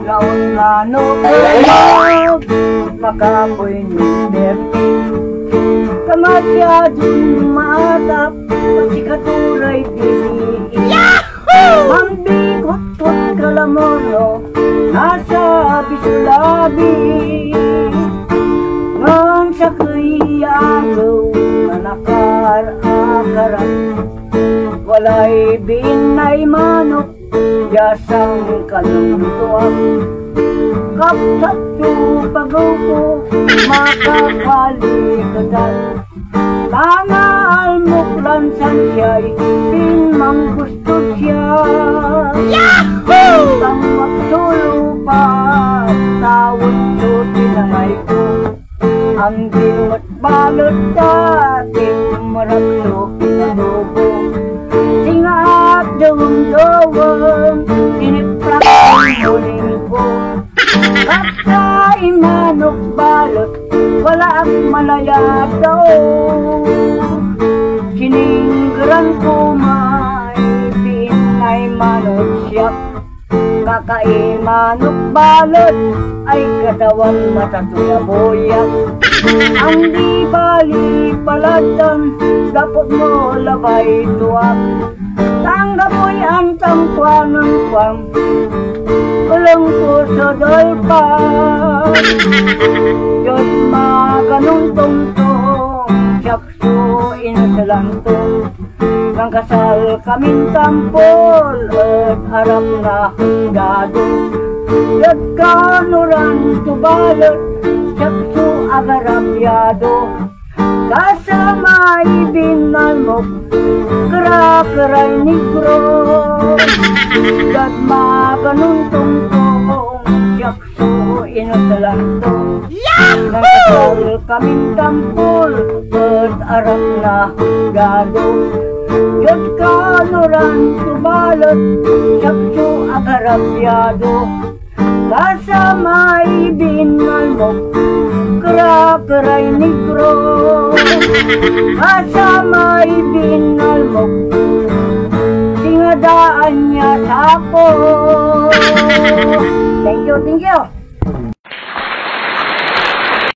laon manok makapoy ni Bertin kamasyadong maatap pasikaturay dini mambigot-kot kalamono nasa bisulabi ngan sa kuyagaw na nakar-akaran walay binay manok yasang kalungtuan kapsat yung pagaw ko makakalikadan mga almuklan san siya'y pinmang gusto siya tang magtulupa tawad so tinangay ko ang dinot balot dati marakso pinadugo singaat dawang-dawang siniprak ang huling ko kapsay manok balot wala ang malaya daw sininggaran ko may pinay manok siya kakai manok balot ay katawang matatuyaboyak ang di bali palatan dapat mo labay tuwak tanggamoy ang tangkwanang kwang kulang ko sa dalpan Diyos maganong tungtong siyakso inasalantong nang kasal kaming tampol at harap na hanggadong Diyos kanuran tubalot siyakso agarapyado kasama ibinan mo kera-keray negro Diyos maganong tungtong siyakso inasalantong nang kasal kaming tampol at harap na hanggadong Diyos kanuran tubalot siyakso agarapyado kasama ibinan mo kera-keray negro kasama ibinan mo singadaan niya sa ako. Thank you.